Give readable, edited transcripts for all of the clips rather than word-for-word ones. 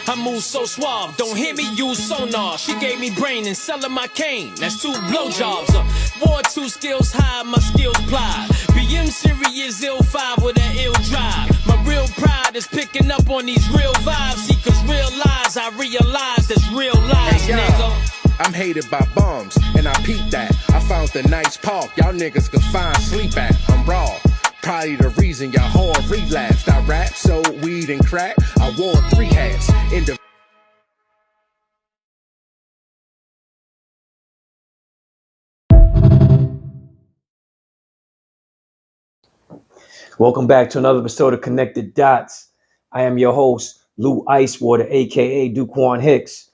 I move so suave, don't hear me use sonar. She gave me brain and selling my cane. That's 2 blowjobs. War 2 skills high, my skills plied. BM Series ill 5 with an ill drive. My real pride is picking up on these real vibes. See, cause real lies, I realize that's real lies, hey, nigga. I'm hated by bums, and I peeped that. I found the nice park y'all niggas could find sleep at. I'm raw. Probably the reason y'all hard relapsed. I rap, sold weed and crack. I wore 3 hats. In the Welcome back to another episode of Connected Dots. I am your host, Lou Icewater, aka Duquan Hicks.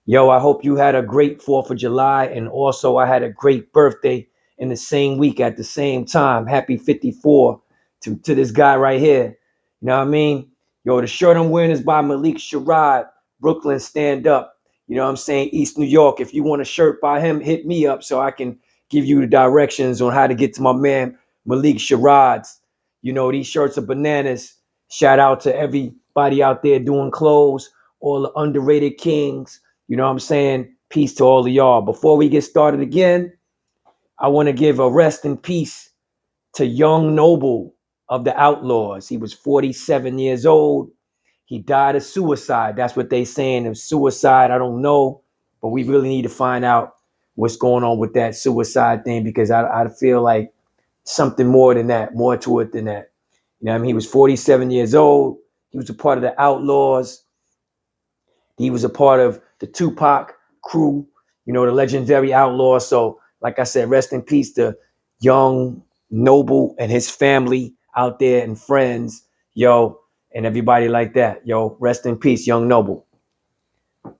Yo, I hope you had a great 4th of July, and also I had a great birthday in the same week at the same time. Happy 54 to this guy right here. You know what I mean? Yo, the shirt I'm wearing is by Malik Sherrod, Brooklyn Stand Up. You know what I'm saying? East New York. If you want a shirt by him, hit me up so I can give you the directions on how to get to my man Malik Sherrod's. You know, these shirts are bananas. Shout out to everybody out there doing clothes, all the underrated kings. You know what I'm saying? Peace to all of y'all. Before we get started again, I want to give a rest in peace to Young Noble of the Outlaws. He was 47 years old. He died of suicide. That's what they saying. Of suicide, I don't know, but we really need to find out what's going on with that suicide thing, because I feel like something more than that, more to it than that. You know what I mean? He was 47 years old. He was a part of the Outlaws. He was a part of the Tupac crew, you know, the legendary Outlaw. So, like I said, rest in peace to Young Noble and his family out there and friends, yo, and everybody like that. Yo, rest in peace, Young Noble.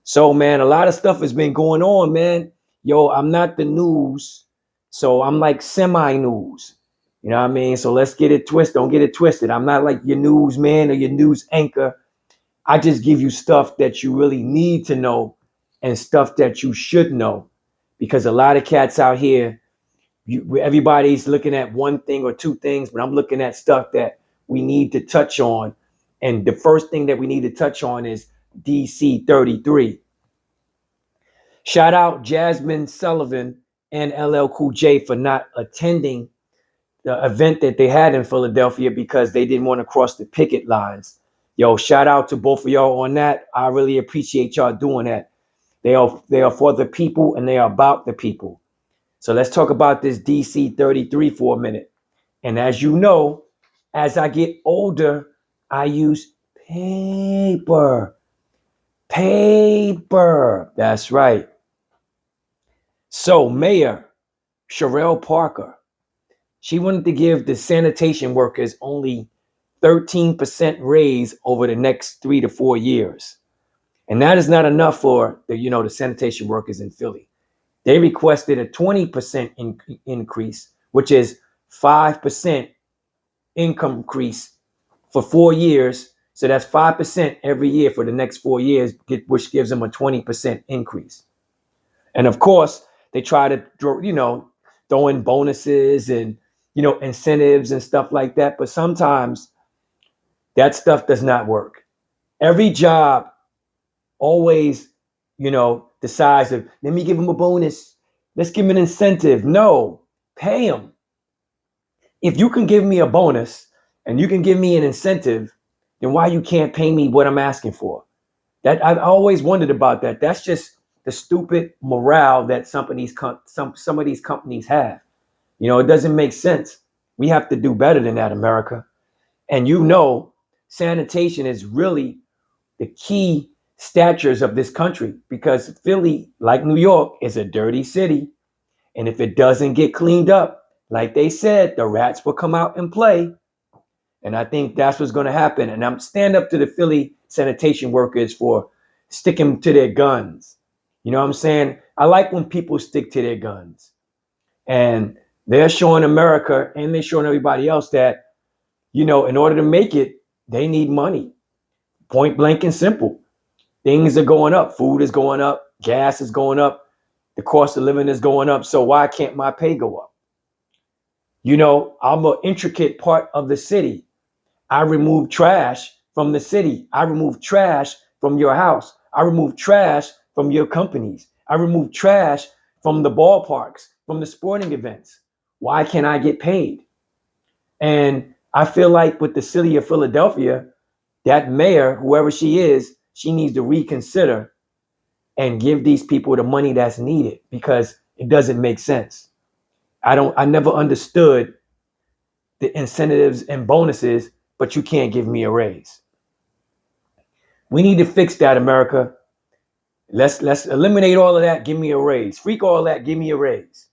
So, man, a lot of stuff has been going on, man. Yo, I'm not the news, so I'm like semi-news. You know what I mean? So let's get it twisted. Don't get it twisted. I'm not like your newsman or your news anchor. I just give you stuff that you really need to know and stuff that you should know, because a lot of cats out here, everybody's looking at one thing or 2 things, but I'm looking at stuff that we need to touch on. And the first thing that we need to touch on is DC 33. Shout out Jasmine Sullivan and LL Cool J for not attending the event that they had in Philadelphia because they didn't want to cross the picket lines. Yo, shout out to both of y'all on that. I really appreciate y'all doing that. They are for the people, and they are about the people. So let's talk about this DC 33 for a minute. And as you know, as I get older, I use paper. Paper. That's right. So Mayor Sherelle Parker, she wanted to give the sanitation workers only 13% raise over the next 3 to 4 years. And that is not enough for the sanitation workers in Philly. They requested a 20% increase, which is 5% income increase for 4 years. So that's 5% every year for the next 4 years, which gives them a 20% increase. And of course, they try to, throw in bonuses and, incentives and stuff like that. But sometimes that stuff does not work. Every job always, decides that, let me give them a bonus. Let's give them an incentive. No, pay them. If you can give me a bonus and you can give me an incentive, then why you can't pay me what I'm asking for? That I've always wondered about that. That's just the stupid morale that some of these companies have. It doesn't make sense. We have to do better than that, America. And sanitation is really the key statures of this country, because Philly, like New York, is a dirty city. And if it doesn't get cleaned up, like they said, the rats will come out and play. And I think that's what's going to happen. And I'm stand up to the Philly sanitation workers for sticking to their guns. You know what I'm saying? I like when people stick to their guns. And they're showing America, and they're showing everybody else that, in order to make it, they need money. Point blank and simple. Things are going up. Food is going up. Gas is going up. The cost of living is going up. So why can't my pay go up? I'm an intricate part of the city. I remove trash from the city. I remove trash from your house. I remove trash from your companies. I remove trash from the ballparks, from the sporting events. Why can't I get paid? And I feel like with the city of Philadelphia, that mayor, whoever she is, she needs to reconsider and give these people the money that's needed because it doesn't make sense. I never understood the incentives and bonuses, but you can't give me a raise. We need to fix that, America. Let's eliminate all of that. Give me a raise. Freak all that. Give me a raise.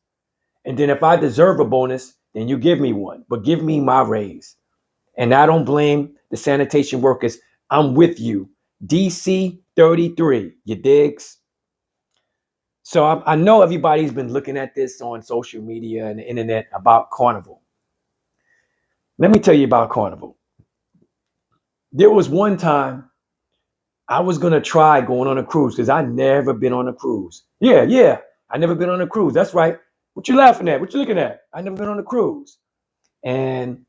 And then if I deserve a bonus, then you give me one. But give me my raise. And I don't blame the sanitation workers. I'm with you. DC 33. You digs? So I know everybody's been looking at this on social media and the internet about Carnival. Let me tell you about Carnival. There was one time I was going to try going on a cruise because I never been on a cruise. Yeah. I never been on a cruise. That's right. What you laughing at? What you looking at? I never been on a cruise. And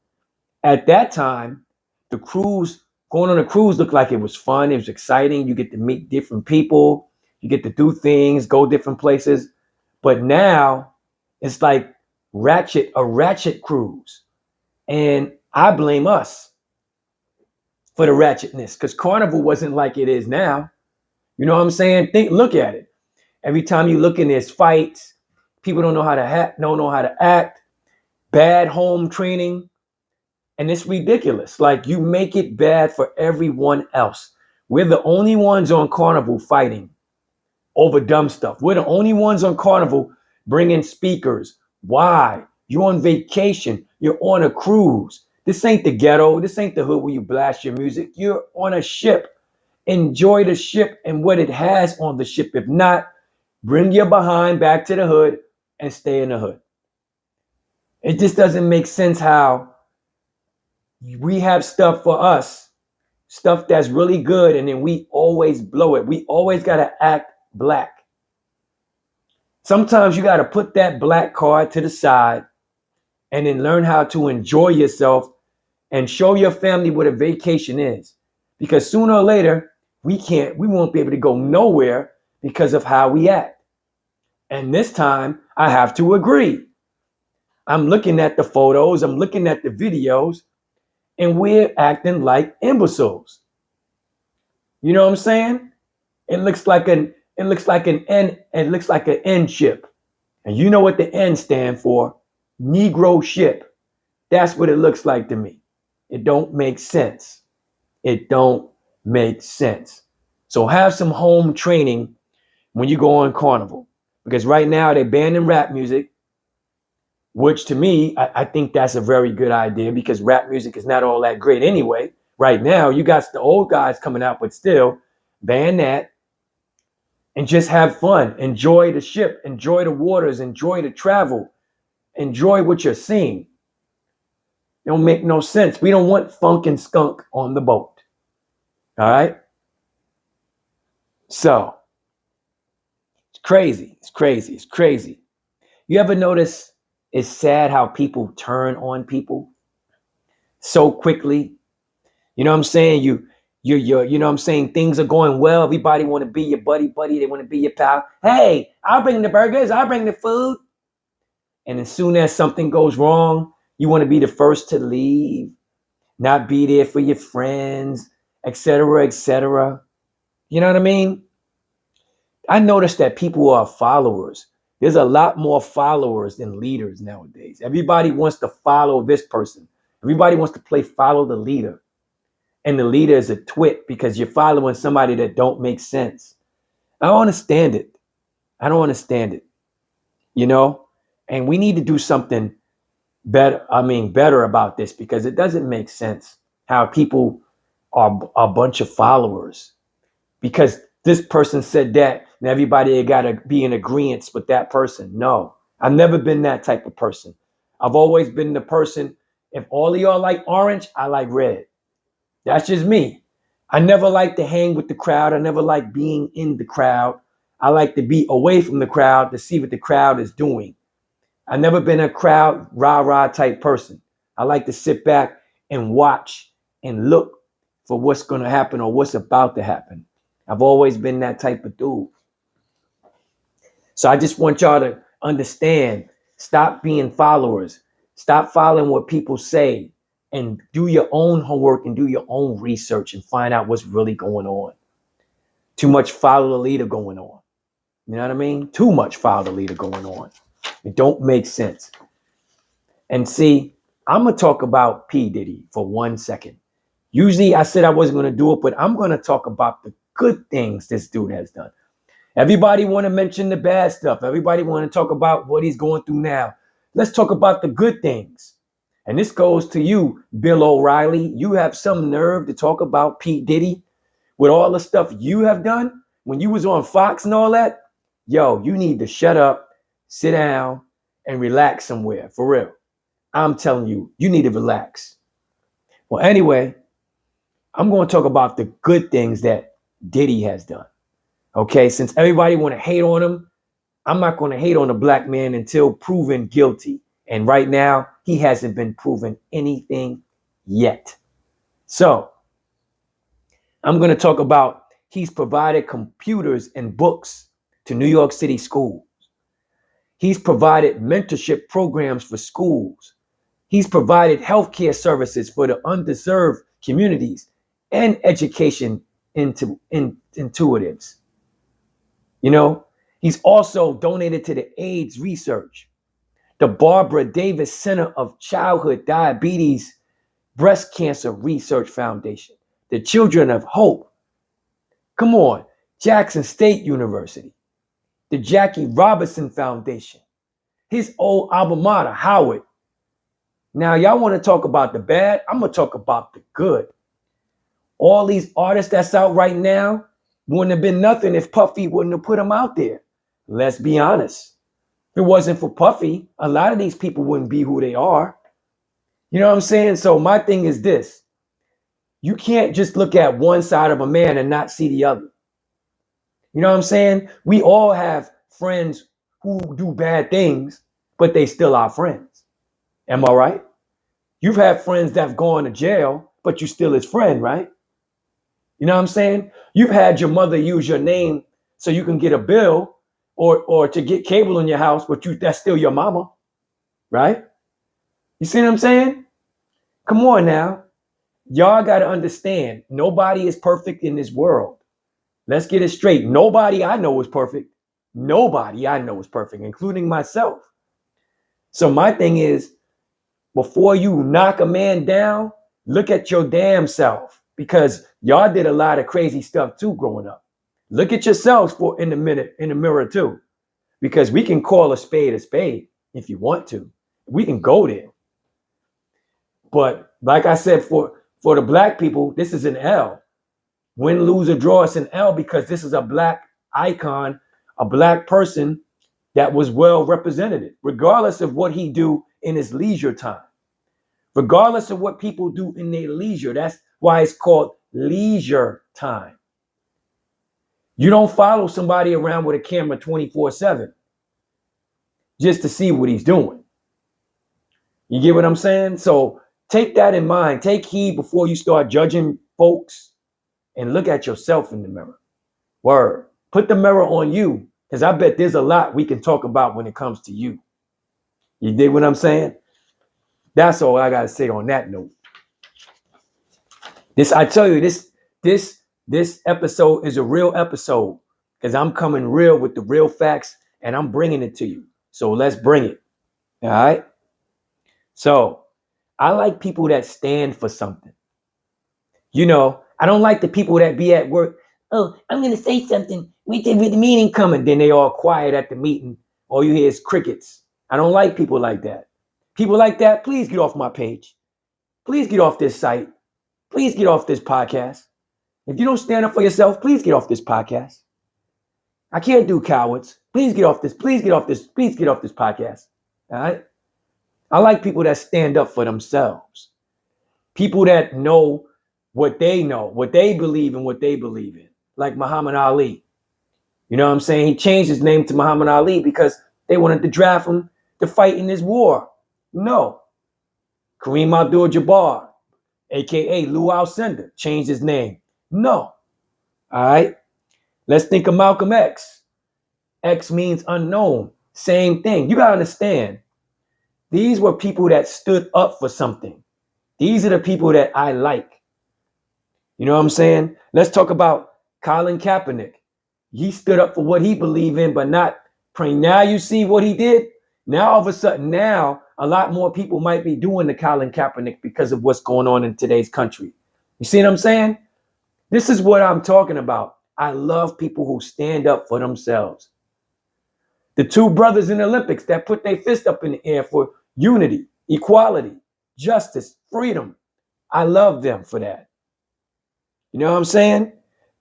at that time, going on a cruise looked like it was fun. It was exciting. You get to meet different people. You get to do things, go different places. But now it's like a ratchet cruise. And I blame us for the ratchetness because Carnival wasn't like it is now. You know what I'm saying? Look at it. Every time you look in, there's fights. People don't know how to don't know how to act. Bad home training. And it's ridiculous. Like you make it bad for everyone else. We're the only ones on Carnival fighting over dumb stuff. We're the only ones on Carnival bringing speakers. Why? You're on vacation. You're on a cruise. This ain't the ghetto. This ain't the hood where you blast your music. You're on a ship. Enjoy the ship and what it has on the ship. If not, bring your behind back to the hood and stay in the hood. It just doesn't make sense how we have stuff for us, stuff that's really good, and then we always blow it. We always got to act black. Sometimes you got to put that black card to the side and then learn how to enjoy yourself and show your family what a vacation is. Because sooner or later, we won't be able to go nowhere because of how we act. And this time, I have to agree. I'm looking at the photos, I'm looking at the videos, and we're acting like imbeciles. You know what I'm saying? It looks like an N ship. And you know what the N stand for? Negro ship. That's what it looks like to me. It don't make sense. It don't make sense. So have some home training when you go on Carnival. Because right now they're banning rap music, which to me, I think that's a very good idea because rap music is not all that great anyway. Right now, you got the old guys coming out, but still ban that and just have fun. Enjoy the ship, enjoy the waters, enjoy the travel, enjoy what you're seeing. It don't make no sense. We don't want funk and skunk on the boat. All right? So, it's crazy. It's crazy. It's crazy. You ever notice it's sad how people turn on people so quickly? You know what I'm saying? You know what I'm saying? Things are going well. Everybody want to be your buddy. They want to be your pal. Hey, I'll bring the burgers. I'll bring the food. And as soon as something goes wrong, you want to be the first to leave, not be there for your friends, etc., etc. You know what I mean? I noticed that people are followers. There's a lot more followers than leaders nowadays. Everybody wants to follow this person. Everybody wants to follow the leader. And the leader is a twit because you're following somebody that don't make sense. I don't understand it. You know? And we need to do something better about this because it doesn't make sense how people are a bunch of followers. Because this person said that and everybody got to be in agreement with that person. No, I've never been that type of person. I've always been the person, if all of y'all like orange, I like red. That's just me. I never like to hang with the crowd. I never like being in the crowd. I like to be away from the crowd to see what the crowd is doing. I've never been a crowd rah-rah type person. I like to sit back and watch and look for what's going to happen or what's about to happen. I've always been that type of dude. So I just want y'all to understand, stop being followers. Stop following what people say and do your own homework and do your own research and find out what's really going on. Too much follow the leader going on. You know what I mean? Too much follow the leader going on. It don't make sense. And see, I'm going to talk about P. Diddy for 1 second. Usually I said I wasn't going to do it, but I'm going to talk about the good things this dude has done. Everybody want to mention the bad stuff. Everybody want to talk about what he's going through now. Let's talk about the good things. And this goes to you, Bill O'Reilly. You have some nerve to talk about P. Diddy with all the stuff you have done when you was on Fox and all that. Yo, you need to shut up, sit down, and relax somewhere, for real. I'm telling you, you need to relax. Well, anyway, I'm going to talk about the good things that Diddy has done. Okay, since everybody want to hate on him, I'm not going to hate on a black man until proven guilty. And right now, he hasn't been proven anything yet. So I'm going to talk about he's provided computers and books to New York City schools. He's provided mentorship programs for schools. He's provided healthcare services for the underserved communities and education intuitives. You know, he's also donated to the AIDS research, the Barbara Davis Center of Childhood Diabetes Breast Cancer Research Foundation, the Children of Hope. Come on, Jackson State University, the Jackie Robinson Foundation, his old alma mater, Howard. Now, y'all want to talk about the bad? I'm going to talk about the good. All these artists that's out right now wouldn't have been nothing if Puffy wouldn't have put them out there. Let's be honest. If it wasn't for Puffy, a lot of these people wouldn't be who they are. You know what I'm saying? So my thing is this. You can't just look at one side of a man and not see the other. You know what I'm saying? We all have friends who do bad things, but they still are friends. Am I right? You've had friends that have gone to jail, but you still his friend, right? You know what I'm saying? You've had your mother use your name so you can get a bill or to get cable in your house, but that's still your mama, right? You see what I'm saying? Come on now. Y'all got to understand, nobody is perfect in this world. Let's get it straight. Nobody I know is perfect. Nobody I know is perfect, including myself. So my thing is, before you knock a man down, look at your damn self, because y'all did a lot of crazy stuff too growing up. Look at yourselves in the mirror too, because we can call a spade if you want to. We can go there. But like I said, for the black people, this is an L. Win, lose, or draw, it's an L, because this is a black icon, a black person that was well represented, regardless of what he do in his leisure time. Regardless of what people do in their leisure. That's why it's called leisure time. You don't follow somebody around with a camera 24/7 just to see what he's doing. You get what I'm saying? So take that in mind. Take heed before you start judging folks, and look at yourself in the mirror. Word. Put the mirror on you, because I bet there's a lot we can talk about when it comes to you. You dig what I'm saying? That's all I got to say on that note. I tell you, this episode is a real episode, because I'm coming real with the real facts, and I'm bringing it to you. So let's bring it. All right? So I like people that stand for something. You know, I don't like the people that be at work. Oh, I'm going to say something. Wait till the meeting coming. Then they all quiet at the meeting. All you hear is crickets. I don't like people like that. People like that, please get off my page. Please get off this site. Please get off this podcast. If you don't stand up for yourself, please get off this podcast. I can't do cowards. Please get off this. Please get off this. Please get off this podcast. All right? I like people that stand up for themselves. People that know, what they believe in, what they believe in. Like Muhammad Ali. You know what I'm saying? He changed his name to Muhammad Ali because they wanted to draft him to fight in this war. No. Kareem Abdul-Jabbar, aka Lou Alcindor, changed his name. No. All right. Let's think of Malcolm X. X means unknown. Same thing. You got to understand. These were people that stood up for something. These are the people that I like. You know what I'm saying? Let's talk about Colin Kaepernick. He stood up for what he believed in, but not praying. Now you see what he did? Now all of a sudden, now a lot more people might be doing the Colin Kaepernick because of what's going on in today's country. You see what I'm saying? This is what I'm talking about. I love people who stand up for themselves. The two brothers in the Olympics that put their fist up in the air for unity, equality, justice, freedom. I love them for that. You know what I'm saying?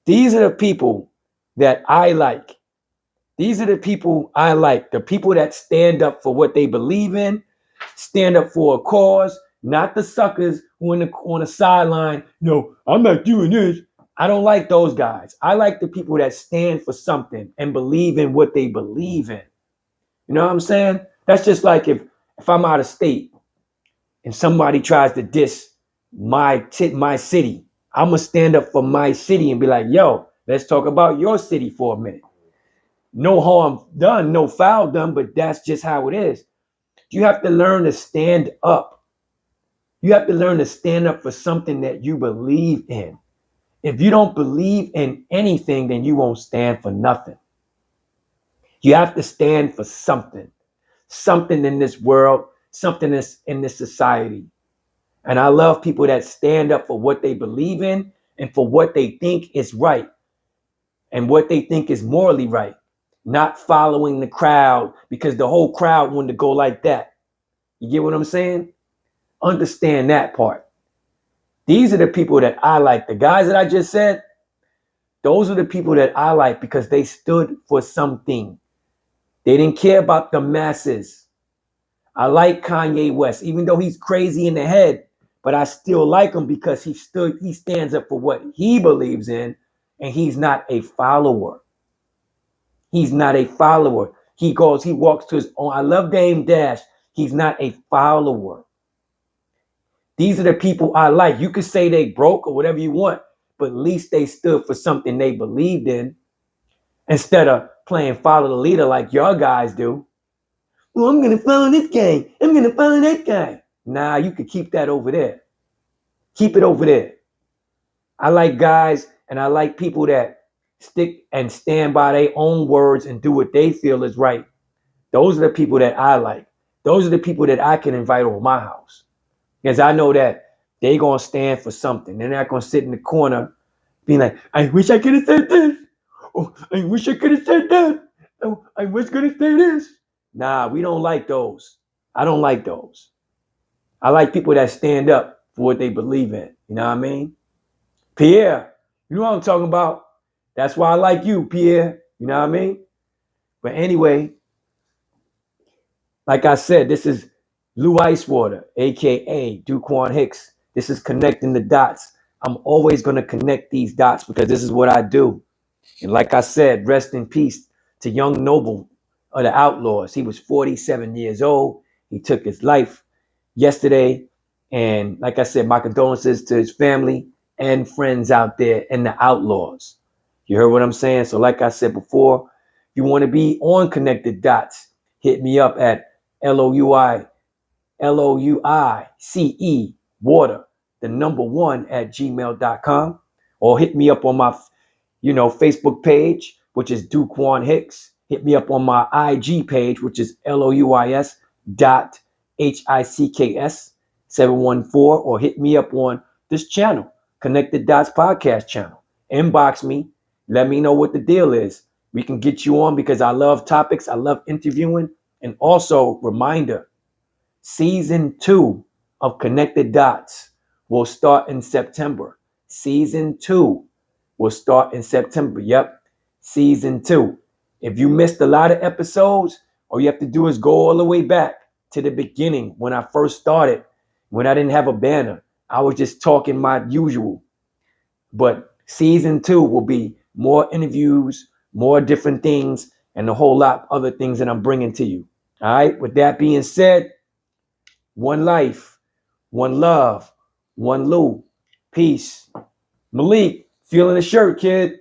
These are the people that I like. These are the people I like. The people that stand up for what they believe in, stand up for a cause, not the suckers who on the sideline. No, I'm not doing this. I don't like those guys. I like the people that stand for something and believe in what they believe in. You know what I'm saying? That's just like if I'm out of state and somebody tries to diss my city, I'm going to stand up for my city and be like, yo, let's talk about your city for a minute. No harm done, no foul done, but that's just how it is. You have to learn to stand up. You have to learn to stand up for something that you believe in. If you don't believe in anything, then you won't stand for nothing. You have to stand for something in this world, something that's in this society. And I love people that stand up for what they believe in and for what they think is right and what they think is morally right, not following the crowd because the whole crowd wanted to go like that. You get what I'm saying? Understand that part. These are the people that I like. The guys that I just said, those are the people that I like because they stood for something. They didn't care about the masses. I like Kanye West, even though he's crazy in the head, but I still like him because he stands up for what he believes in, and he's not a follower. He's not a follower. He walks to his own. I love Dame Dash. He's not a follower. These are the people I like. You could say they broke or whatever you want, but at least they stood for something they believed in instead of playing follow the leader like your guys do. Well, I'm going to follow this guy. I'm going to follow that guy. Nah, you could keep that over there. Keep it over there. I like guys and I like people that stick and stand by their own words and do what they feel is right. Those are the people that I like. Those are the people that I can invite over my house. Because I know that they're going to stand for something. They're not going to sit in the corner being like, I wish I could have said this. Oh, I wish I could have said that. Oh, I was going to say this. Nah, we don't like those. I don't like those. I like people that stand up for what they believe in. You know what I mean? Pierre, you know what I'm talking about. That's why I like you, Pierre. You know what I mean? But anyway, like I said, this is Lou Icewater, a.k.a. Duquan Hicks. This is connecting the dots. I'm always going to connect these dots because this is what I do. And like I said, rest in peace to young Noble of the Outlaws. He was 47 years old. He took his life yesterday. And like I said, my condolences to his family and friends out there in the Outlaws. You heard what I'm saying? So like I said before, if you want to be on Connected Dots, hit me up at LOUICE water, the number 1 at gmail.com, or hit me up on my Facebook page, which is Duquan Hicks. Hit me up on my IG page, which is LOUIS.HICKS 714, or hit me up on this channel, Connected Dots Podcast channel. Inbox me. Let me know what the deal is. We can get you on because I love topics. I love interviewing. And also, reminder, Season 2 of Connected Dots will start in September. Season 2 will start in September. Yep, Season 2. If you missed a lot of episodes, all you have to do is go all the way back to the beginning when I first started, when I didn't have a banner. I was just talking my usual. But Season 2 will be more interviews, more different things, and a whole lot of other things that I'm bringing to you. All right, with that being said, one life, one love, one Lou. Peace. Malik, feeling the shirt, kid.